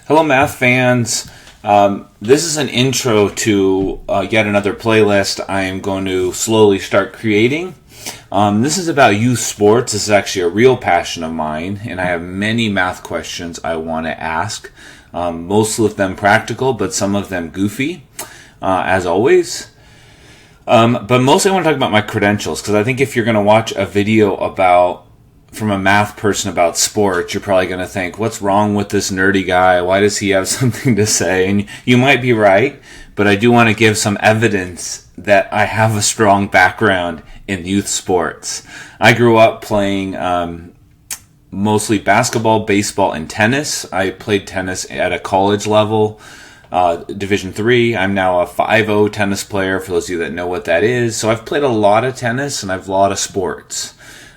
Hello, math fans. This is an intro to yet another playlist I am going to slowly start creating. This is about youth sports. This is actually a real passion of mine, and I have many math questions I want to ask. Most of them practical, but some of them goofy, as always. But mostly I want to talk about my credentials, because I think if you're going to watch a video from a math person about sports, you're probably going to think, what's wrong with this nerdy guy? Why does he have something to say? And you might be right, but I do want to give some evidence that I have a strong background in youth sports. I grew up playing mostly basketball, baseball, and tennis. I played tennis at a college level, Division III. I'm now a 5-0 tennis player, for those of you that know what that is. So I've played a lot of tennis and I've a lot of sports.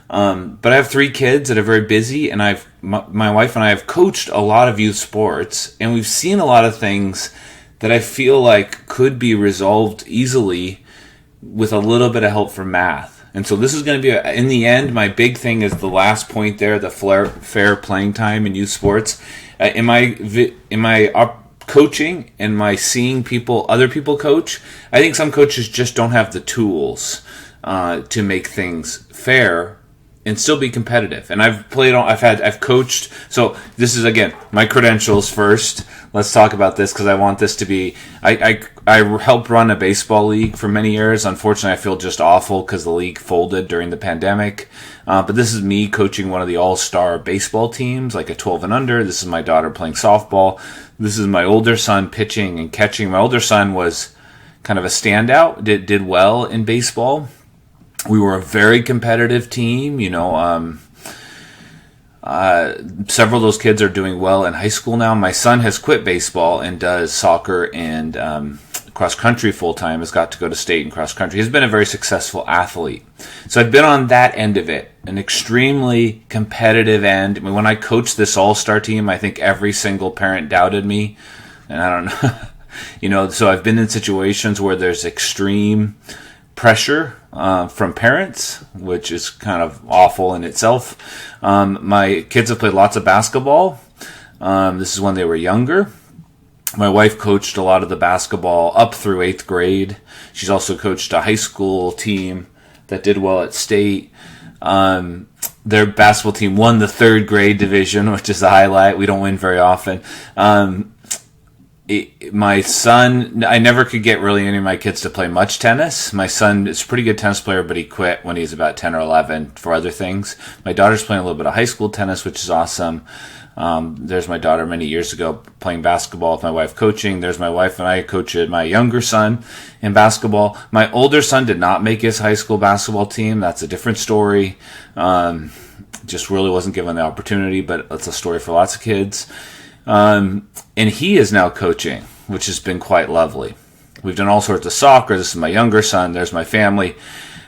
But I have 3 kids that are very busy, and my wife and I have coached a lot of youth sports, and we've seen a lot of things that I feel like could be resolved easily with a little bit of help from math. And so this is going to be, in the end, my big thing is the last point there, the fair playing time in youth sports. In my coaching and my seeing other people coach, I think some coaches just don't have the tools to make things fair and still be competitive. And I've coached. So this is, again, my credentials first. Let's talk about this, because I want this to be, I helped run a baseball league for many years. Unfortunately, I feel just awful because the league folded during the pandemic. But this is me coaching one of the all-star baseball teams, like a 12 and under. This is my daughter playing softball. This is my older son pitching and catching. My older son was kind of a standout, did well in baseball. We were a very competitive team, several of those kids are doing well in high school now. My son has quit baseball and does soccer and cross country full time, has got to go to state and cross country. He's been a very successful athlete. So I've been on that end of it, an extremely competitive end. I mean, when I coached this all-star team, I think every single parent doubted me. And I don't know, so I've been in situations where there's extreme pressure from parents, which is kind of awful in itself. My kids have played lots of basketball. This is when they were younger. My wife coached a lot of the basketball up through 8th grade. She's also coached a high school team that did well at state. Their basketball team won the 3rd grade division, which is a highlight. We don't win very often. My son, I never could get really any of my kids to play much tennis. My son is a pretty good tennis player, but he quit when he was about 10 or 11 for other things. My daughter's playing a little bit of high school tennis, which is awesome. There's my daughter many years ago playing basketball with my wife coaching. There's my wife and I coached my younger son in basketball. My older son did not make his high school basketball team. That's a different story. Just really wasn't given the opportunity, but it's a story for lots of kids. And he is now coaching, which has been quite lovely. We've done all sorts of soccer. This is my younger son. There's my family.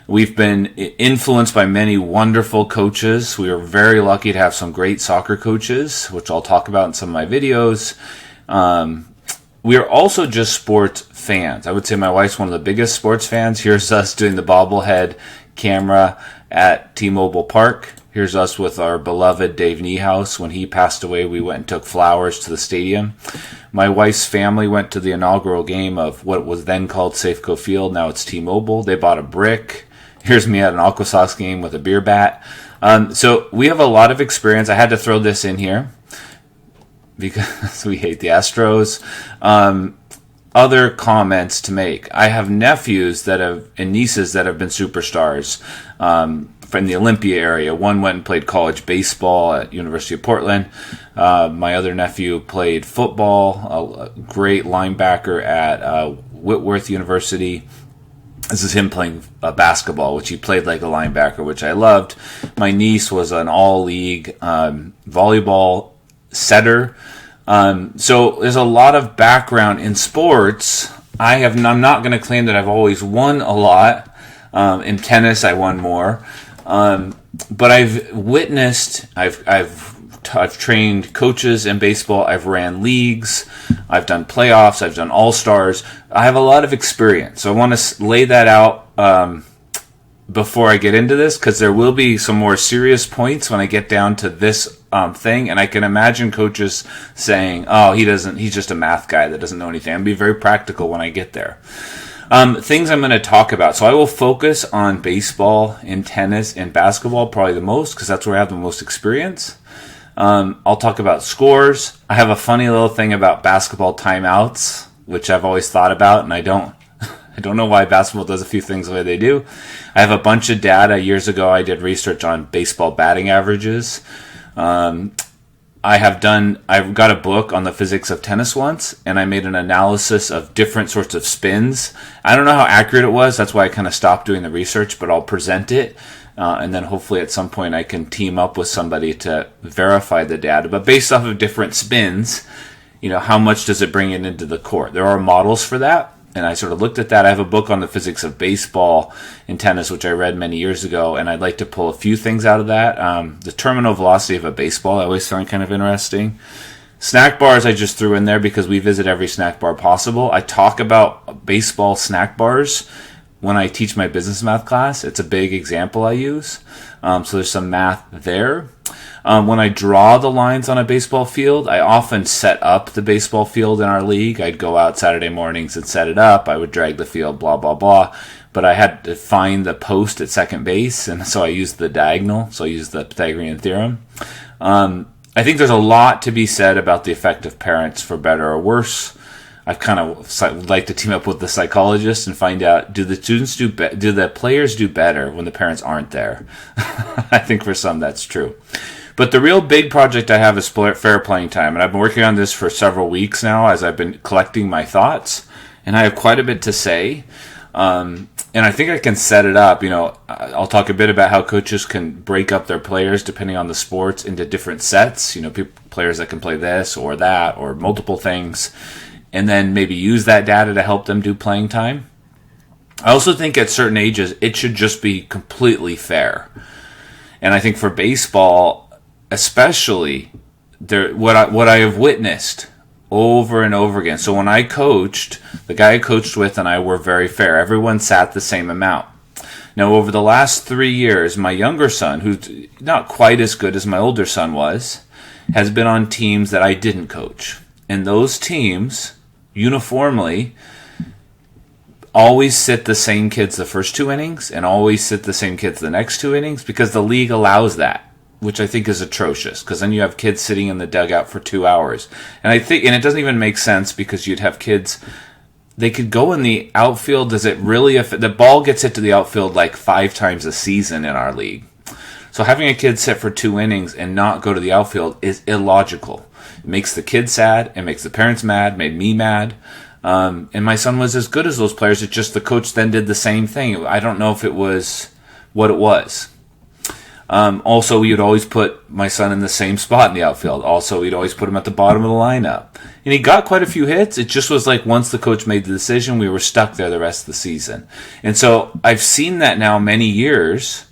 We've been influenced by many wonderful coaches. We are very lucky to have some great soccer coaches, which I'll talk about in some of my videos. We are also just sports fans. I would say my wife's one of the biggest sports fans. Here's us doing the bobblehead camera at T-Mobile Park. Here's us with our beloved Dave Niehaus. When he passed away, we went and took flowers to the stadium. My wife's family went to the inaugural game of what was then called Safeco Field. Now it's T-Mobile. They bought a brick. Here's me at an Aqua Sox game with a beer bat. So we have a lot of experience. I had to throw this in here because we hate the Astros. Other comments to make. I have nephews and nieces that have been superstars. From the Olympia area. One went and played college baseball at University of Portland. My other nephew played football, a great linebacker at Whitworth University. This is him playing basketball, which he played like a linebacker, which I loved. My niece was an all-league volleyball setter. So there's a lot of background in sports. I'm not going to claim that I've always won a lot. In tennis, I won more. But I've witnessed, I've trained coaches in baseball, I've ran leagues, I've done playoffs, I've done all-stars. I have a lot of experience. So I want to lay that out before I get into this, because there will be some more serious points when I get down to this thing. And I can imagine coaches saying, oh, he's just a math guy that doesn't know anything. I'll be very practical when I get there. Things I'm going to talk about. So I will focus on baseball and tennis and basketball probably the most because that's where I have the most experience. I'll talk about scores. I have a funny little thing about basketball timeouts, which I've always thought about, and I don't know why basketball does a few things the way they do. I have a bunch of data. Years ago, I did research on baseball batting averages. I've got a book on the physics of tennis once, and I made an analysis of different sorts of spins. I don't know how accurate it was. That's why I kind of stopped doing the research, but I'll present it. And then hopefully at some point I can team up with somebody to verify the data. But based off of different spins, how much does it bring it into the court? There are models for that. And I sort of looked at that. I have a book on the physics of baseball and tennis, which I read many years ago, and I'd like to pull a few things out of that. The terminal velocity of a baseball I always found kind of interesting. Snack bars I just threw in there because we visit every snack bar possible. I talk about baseball snack bars when I teach my business math class. It's a big example I use. So there's some math there. When I draw the lines on a baseball field, I often set up the baseball field in our league. I'd go out Saturday mornings and set it up. I would drag the field, blah, blah, blah. But I had to find the post at second base, and so I used the diagonal. So I used the Pythagorean theorem. I think there's a lot to be said about the effect of parents for better or worse. I've kind of like to team up with the psychologist and find out, do the players do better when the parents aren't there? I think for some that's true. But the real big project I have is fair playing time. And I've been working on this for several weeks now as I've been collecting my thoughts. And I have quite a bit to say. And I think I can set it up. I'll talk a bit about how coaches can break up their players depending on the sports into different sets. Players that can play this or that or multiple things. And then maybe use that data to help them do playing time. I also think at certain ages, it should just be completely fair. And I think for baseball, especially, what I have witnessed over and over again. So when I coached, the guy I coached with and I were very fair. Everyone sat the same amount. Now, over the last 3 years, my younger son, who's not quite as good as my older son was, has been on teams that I didn't coach. And those teams, uniformly, always sit the same kids the first 2 innings and always sit the same kids the next 2 innings because the league allows that, which I think is atrocious, because then you have kids sitting in the dugout for 2 hours. And it doesn't even make sense because you'd have kids, they could go in the outfield. Does it really affect? The ball gets hit to the outfield like 5 times a season in our league. So having a kid sit for 2 innings and not go to the outfield is illogical. It makes the kid sad. It makes the parents mad. Made me mad. And my son was as good as those players. It's just the coach then did the same thing. I don't know if it was what it was. Also, we would always put my son in the same spot in the outfield. Also, we'd always put him at the bottom of the lineup. And he got quite a few hits. It just was like once the coach made the decision, we were stuck there the rest of the season. And so I've seen that now many years.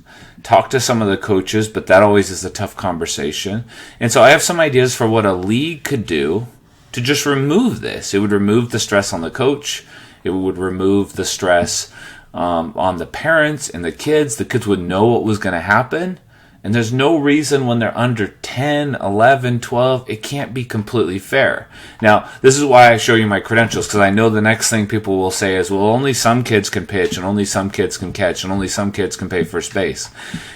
Talk to some of the coaches, but that always is a tough conversation. And so I have some ideas for what a league could do to just remove this. It would remove the stress on the coach. It would remove the stress on the parents and the kids. The kids would know what was going to happen. And there's no reason when they're under 10, 11, 12, it can't be completely fair. Now, this is why I show you my credentials, because I know the next thing people will say is, well, only some kids can pitch, and only some kids can catch, and only some kids can play first base.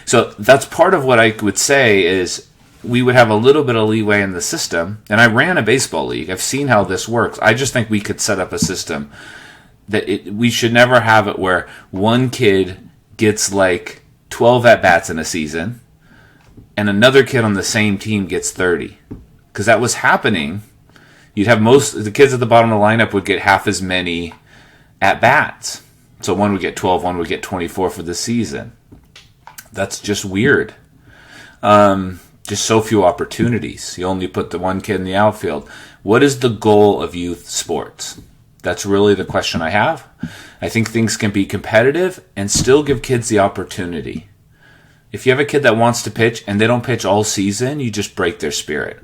So that's part of what I would say is we would have a little bit of leeway in the system. And I ran a baseball league. I've seen how this works. I just think we could set up a system that we should never have it where one kid gets like 12 at-bats in a season, and another kid on the same team gets 30. Because that was happening. You'd have the kids at the bottom of the lineup would get half as many at-bats. So one would get 12, one would get 24 for the season. That's just weird. Just so few opportunities. You only put the one kid in the outfield. What is the goal of youth sports? That's really the question I have. I think things can be competitive and still give kids the opportunity. If you have a kid that wants to pitch and they don't pitch all season, you just break their spirit.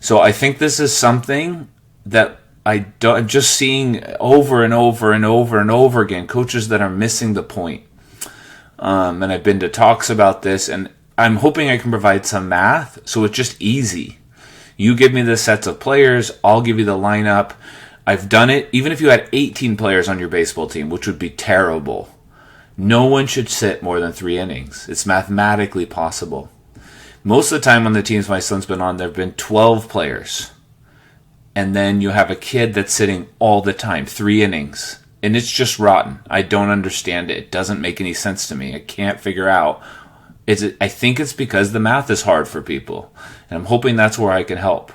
So I think this is something that I'm just seeing over and over and over and over again, coaches that are missing the point. And I've been to talks about this, and I'm hoping I can provide some math so it's just easy. You give me the sets of players, I'll give you the lineup. I've done it. Even if you had 18 players on your baseball team, which would be terrible, no one should sit more than 3 innings. It's mathematically possible. Most of the time on the teams my son's been on, there have been 12 players. And then you have a kid that's sitting all the time, 3 innings. And it's just rotten. I don't understand it. It doesn't make any sense to me. I can't figure out. I think it's because the math is hard for people. And I'm hoping that's where I can help.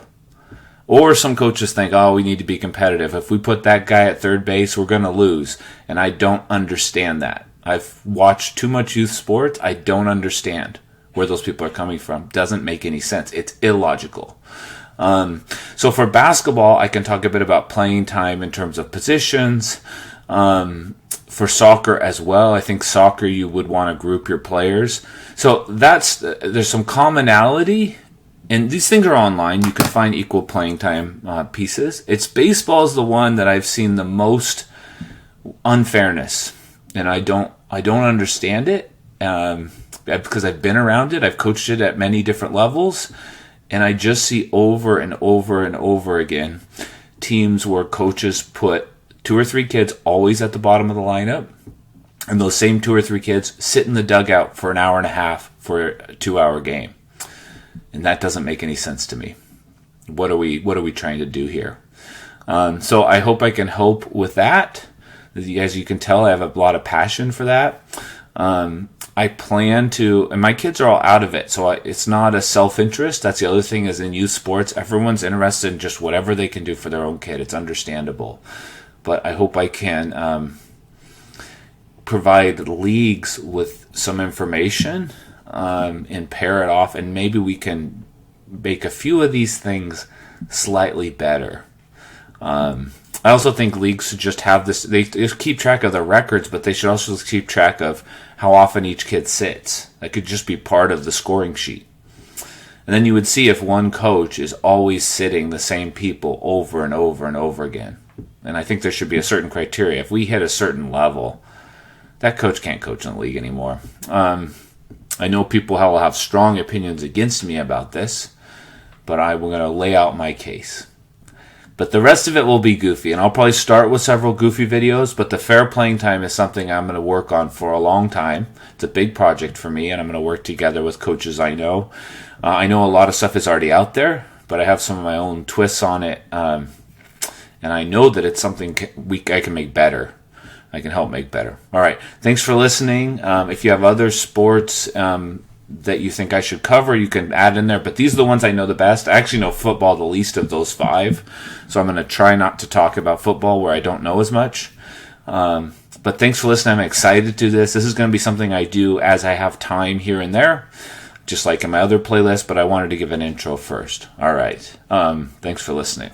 Or some coaches think, oh, we need to be competitive. If we put that guy at third base, we're going to lose. And I don't understand that. I've watched too much youth sports. I don't understand where those people are coming from. Doesn't make any sense. It's illogical. So for basketball, I can talk a bit about playing time in terms of positions. For soccer as well, I think soccer you would want to group your players. So there's some commonality, and these things are online. You can find equal playing time pieces. It's baseball is the one that I've seen the most unfairness, and I don't understand it because I've been around it. I've coached it at many different levels, and I just see over and over and over again teams where coaches put 2 or 3 kids always at the bottom of the lineup, and those same 2 or 3 kids sit in the dugout for an hour and a half for a 2-hour game. And that doesn't make any sense to me. What are we trying to do here? So I hope I can help with that. As you can tell, I have a lot of passion for that. I plan to, and my kids are all out of it, so it's not a self-interest. That's the other thing is in youth sports, everyone's interested in just whatever they can do for their own kid. It's understandable. But I hope I can provide leagues with some information and pair it off, and maybe we can make a few of these things slightly better. I also think leagues should just have this, they just keep track of their records, but they should also keep track of how often each kid sits. That could just be part of the scoring sheet. And then you would see if one coach is always sitting the same people over and over and over again. And I think there should be a certain criteria. If we hit a certain level, that coach can't coach in the league anymore. I know people will have strong opinions against me about this, but I'm going to lay out my case. But the rest of it will be goofy, and I'll probably start with several goofy videos, but the fair playing time is something I'm going to work on for a long time. It's a big project for me, and I'm going to work together with coaches I know. I know a lot of stuff is already out there, but I have some of my own twists on it. And I know that it's something I can make better. I can help make better. All right. Thanks for listening. If you have other sports that you think I should cover, you can add in there. But these are the ones I know the best. I actually know football the least of those 5. So I'm going to try not to talk about football where I don't know as much. But thanks for listening. I'm excited to do this. This is going to be something I do as I have time here and there, just like in my other playlist. But I wanted to give an intro first. All right. Thanks for listening.